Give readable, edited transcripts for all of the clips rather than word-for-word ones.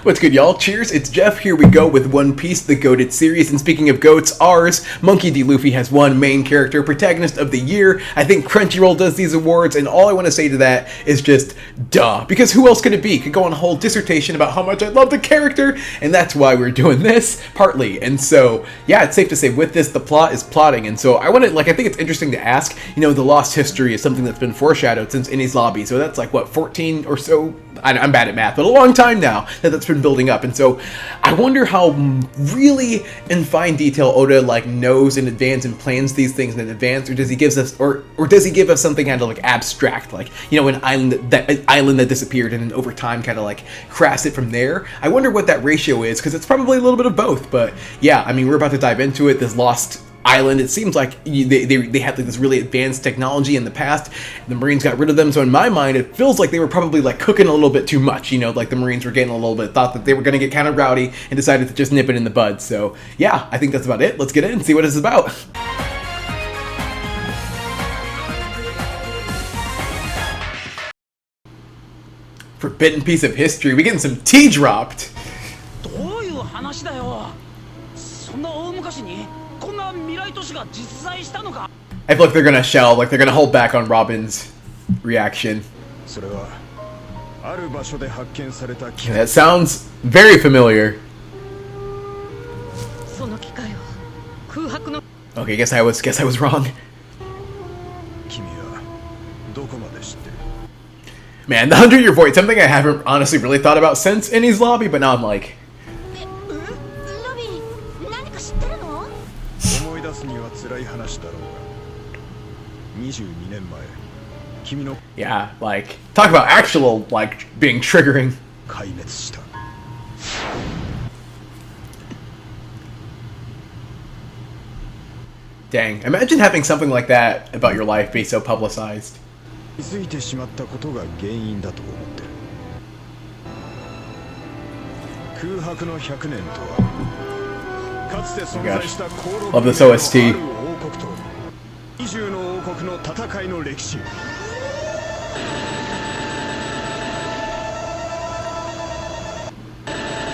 What's good, y'all? Cheers, it's Jeff. Here we go with One Piece, the GOATed series. And speaking of GOATs, ours, Monkey D. Luffy, has won Main Character Protagonist of the Year. I think Crunchyroll does these awards, and all I want to say to that is just, duh. Because who else could it be? Could go on a whole dissertation about how much I love the character, and that's why we're doing this, partly. And so, yeah, it's safe to say with this, the plot is plotting. And so I think it's interesting to ask, the lost history is something that's been foreshadowed since Enies Lobby. So that's like, what, 14 or so? I'm bad at math, but a long time now that's been building up. And so I wonder how really in fine detail Oda knows in advance and plans these things in advance, or does he give us something kind of abstract, an island that disappeared and then over time kind of crafts it from there. I wonder what that ratio is, because it's probably a little bit of both. But yeah, we're about to dive into it. This lost island, it seems like they had this really advanced technology in the past. The Marines got rid of them, so in my mind it feels like they were probably cooking a little bit too much, the Marines were getting a little bit, thought that they were going to get kind of rowdy and decided to just nip it in the bud. So yeah, I think that's about it. Let's get in and see what it's about. Forbidden piece of history. We getting some tea dropped. I feel like they're gonna shell, they're gonna hold back on Robin's reaction. That sounds very familiar. Okay, guess I was wrong. Man, the 100-Year Void, something I haven't honestly really thought about since Enies Lobby, but now I'm like, yeah, talk about actual, being triggering. Dang, imagine having something like that about your life be so publicized. Oh gosh, love this OST.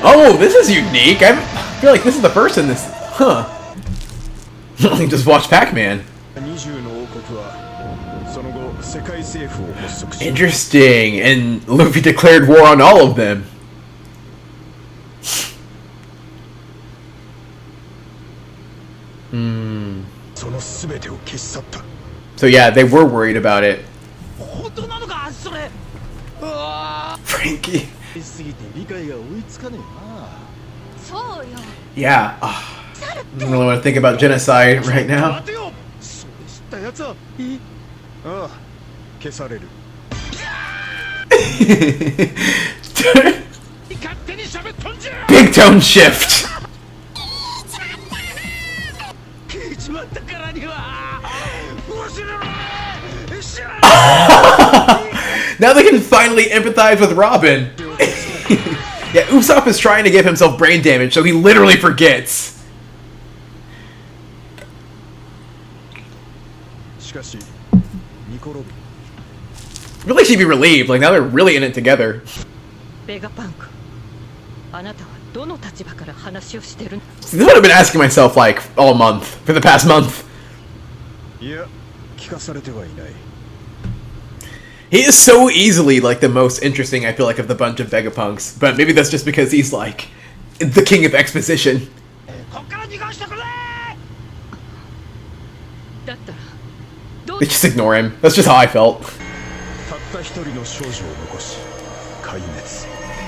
Oh, this is unique. I feel like this is the first in this. Huh. Just watch Pac-Man. Interesting. And Luffy declared war on all of them. So yeah, they were worried about it. Frankie. Yeah. I don't really want to think about genocide right now. Big tone shift. Now they can finally empathize with Robin. Yeah, Usopp is trying to give himself brain damage, so he literally forgets. Really should be relieved, now they're really in it together. Vegapunk, This is what I've been asking myself all month, for the past month. He is so easily the most interesting, I feel of the bunch of Vegapunks, but maybe that's just because he's the king of exposition. They just ignore him. That's just how I felt.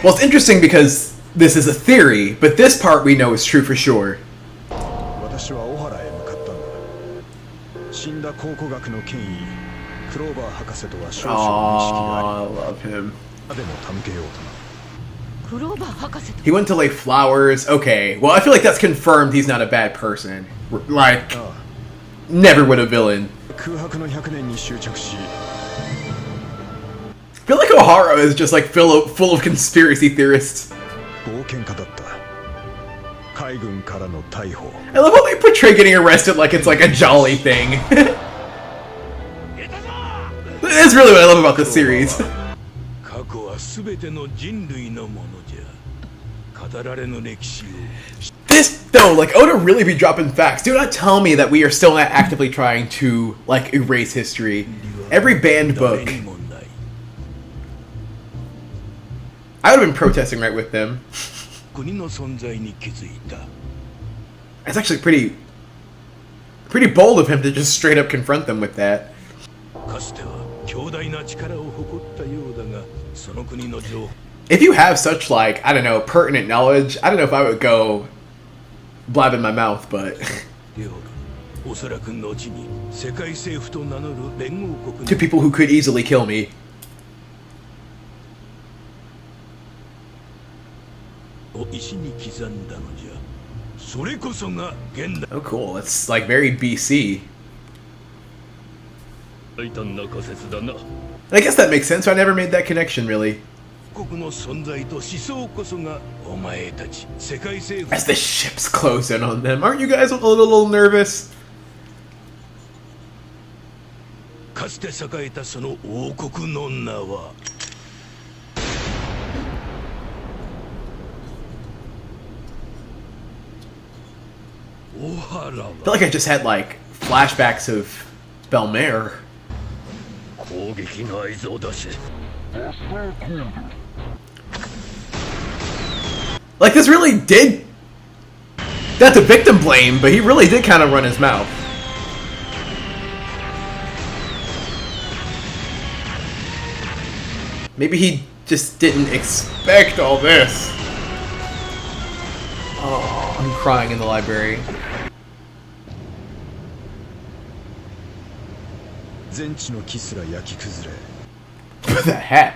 Well, it's interesting because this is a theory, but this part we know is true for sure. Oh, I love him. He went to lay flowers. Okay, well, I feel like that's confirmed he's not a bad person. Never would a villain. I feel like Ohara is just full of conspiracy theorists. I love how they portray getting arrested like it's a jolly thing. That's really what I love about this series. This, though, like, Oda really be dropping facts. Do not tell me that we are still not actively trying to, like, erase history. Every banned book. I would have been protesting right with them. It's actually pretty bold of him to just straight up confront them with that. If you have such, like, I don't know, pertinent knowledge, I don't know if I would go blab in my mouth, but to people who could easily kill me. Oh, cool. It's like very BC. I guess that makes sense. I never made that connection, really. As the ships close in on them, aren't you guys a little nervous? I feel like I just had, like, flashbacks of Belmare. Like, this really did... Not the victim blame, but he really did kind of run his mouth. Maybe he just didn't expect all this. Oh, I'm crying in the library. The hat.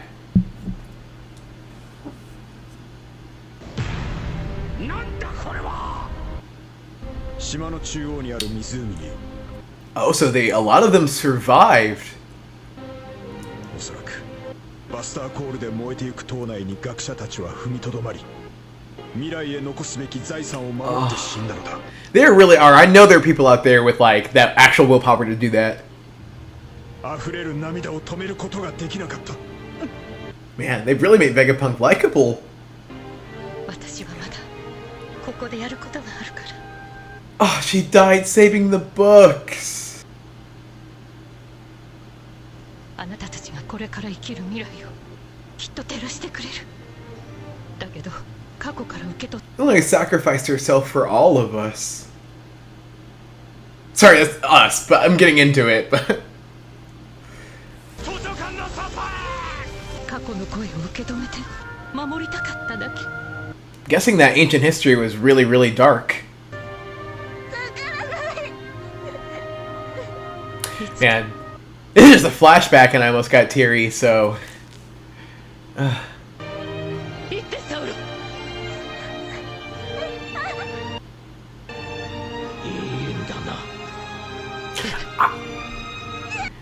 Oh, so a lot of them survived. There really are. I know there are people out there with, like, that actual willpower to do that. Man, they've really made Vegapunk likable. Oh, she died saving the books. Lily sacrificed herself for all of us. Sorry, that's us, but I'm getting into it. But guessing that ancient history was really, really dark. Man, this is just a flashback and I almost got teary, so...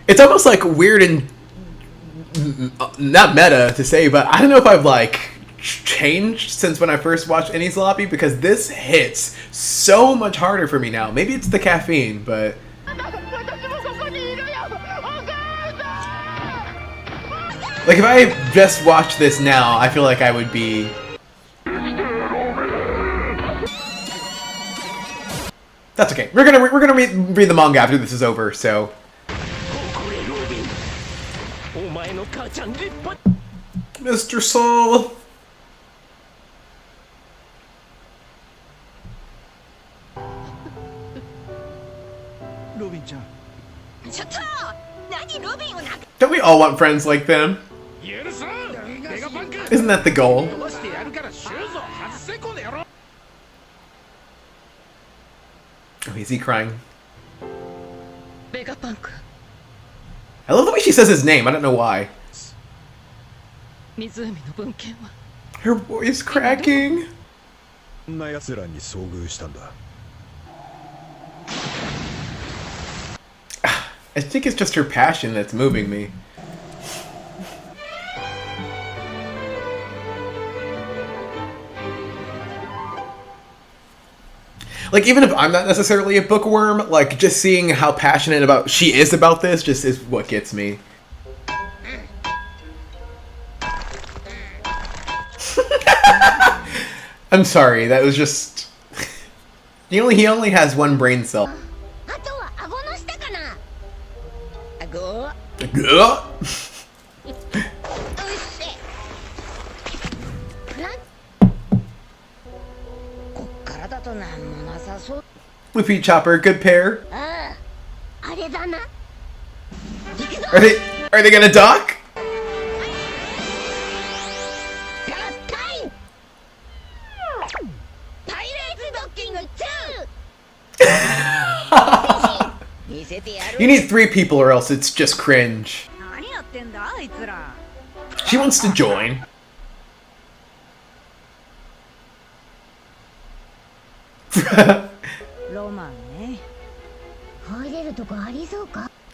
It's almost like weird and... not meta to say, but I don't know if I've, like, changed since when I first watched Enies Lobby, because this hits so much harder for me now. Maybe it's the caffeine, but... Like, if I just watched this now, I feel like I would be... That's okay. We're gonna read the manga after this is over, so... Mr. Saul! Don't we all want friends like them? Isn't that the goal? Oh, is he crying? Vegapunk. I love the way she says his name. I don't know why. Her voice cracking. I think it's just her passion that's moving me. Like, even if I'm not necessarily a bookworm, like, just seeing how passionate she is about this just is what gets me. I'm sorry, that was just... he only has one brain cell. Luffy Chopper, good pair. Are they gonna dock? You need 3 people or else it's just cringe. She wants to join.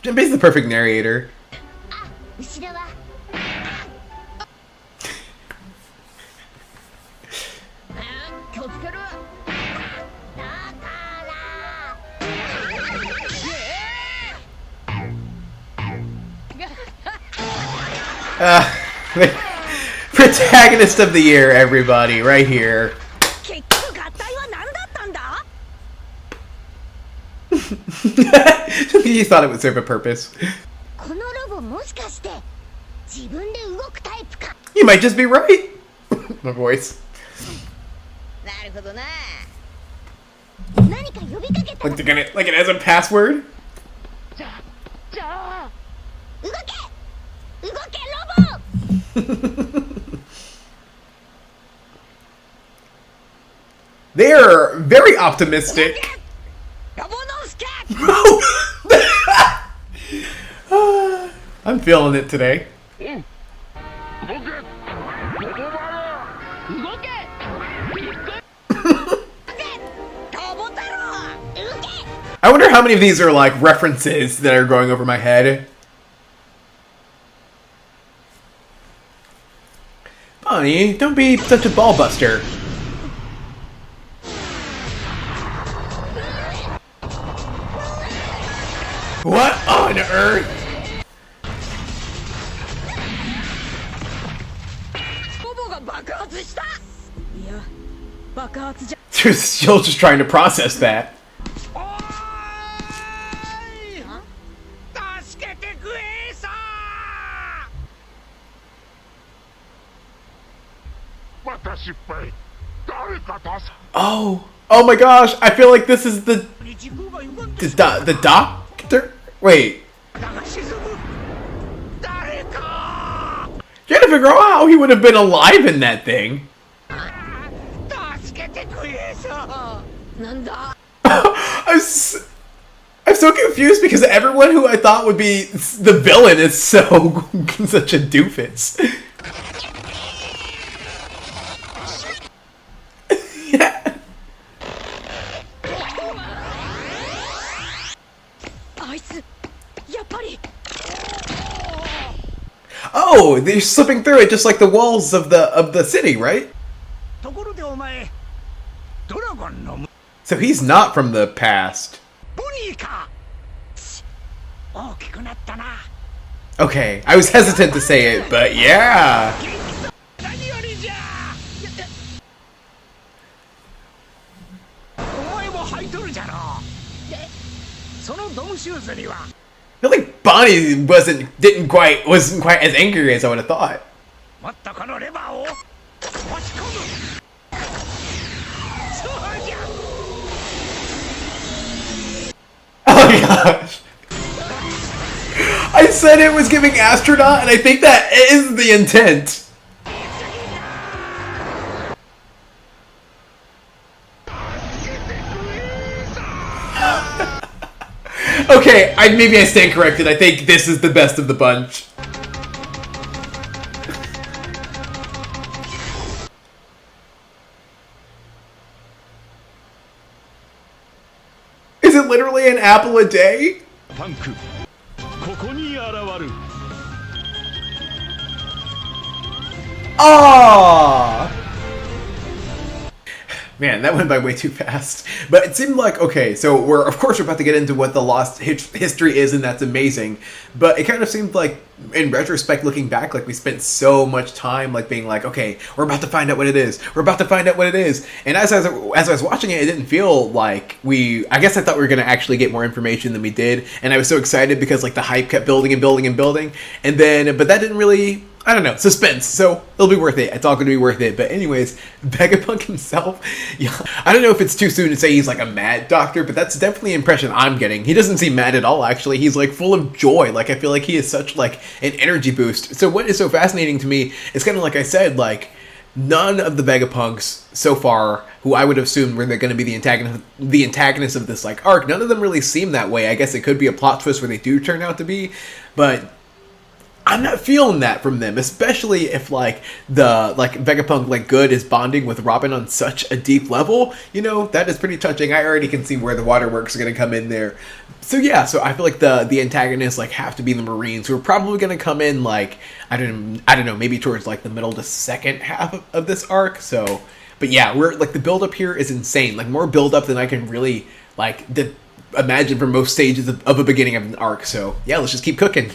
Jinbei's the perfect narrator. Protagonist of the year, everybody, right here. You thought it would serve a purpose. You might just be right. My voice. Like it has a password? They're very optimistic. I'm feeling it today. I wonder how many of these are like references that are going over my head. Bonnie, don't be such a ball buster. What on earth? Still just trying to process that. Oh my gosh! I feel like this is the doctor. Wait. Trying to figure out how he would have been alive in that thing. I'm so confused because everyone who I thought would be the villain is so such a doofus. Yeah. Oh, they're slipping through it just like the walls of the city, right? So he's not from the past. Okay, I was hesitant to say it, but yeah. I feel like Bonnie wasn't quite as angry as I would have thought. Oh my gosh. I said it was giving astronaut, and I think that is the intent. Okay, maybe I stand corrected. I think this is the best of the bunch. Is it literally an apple a day? Ah! Man, that went by way too fast. But it seemed like, okay, so we're about to get into what the lost history is, and that's amazing. But it kind of seemed like in retrospect, looking back, like we spent so much time like being like, okay, we're about to find out what it is. We're about to find out what it is. And as I was watching it, it didn't feel like I guess I thought we were gonna actually get more information than we did, and I was so excited because like the hype kept building and building and building, and then but that didn't really. I don't know, suspense, so it'll be worth it. It's all going to be worth it. But anyways, Vegapunk himself, yeah, I don't know if it's too soon to say he's like a mad doctor, but that's definitely the impression I'm getting. He doesn't seem mad at all, actually. He's like full of joy. Like, I feel like he is such like an energy boost. So what is so fascinating to me is kind of like I said, like, none of the Vegapunks so far, who I would have assumed were going to be the antagonists of this like arc, none of them really seem that way. I guess it could be a plot twist where they do turn out to be, but I'm not feeling that from them, especially if like the Vegapunk like good is bonding with Robin on such a deep level. You know, that is pretty touching. I already can see where the waterworks are going to come in there. So yeah, so I feel like the antagonists like have to be the Marines, who are probably going to come in like I don't know, maybe towards like the middle to second half of this arc. So, but yeah, we're like the build up here is insane. Like more build up than I can really like imagine for most stages of a beginning of an arc. So yeah, let's just keep cooking.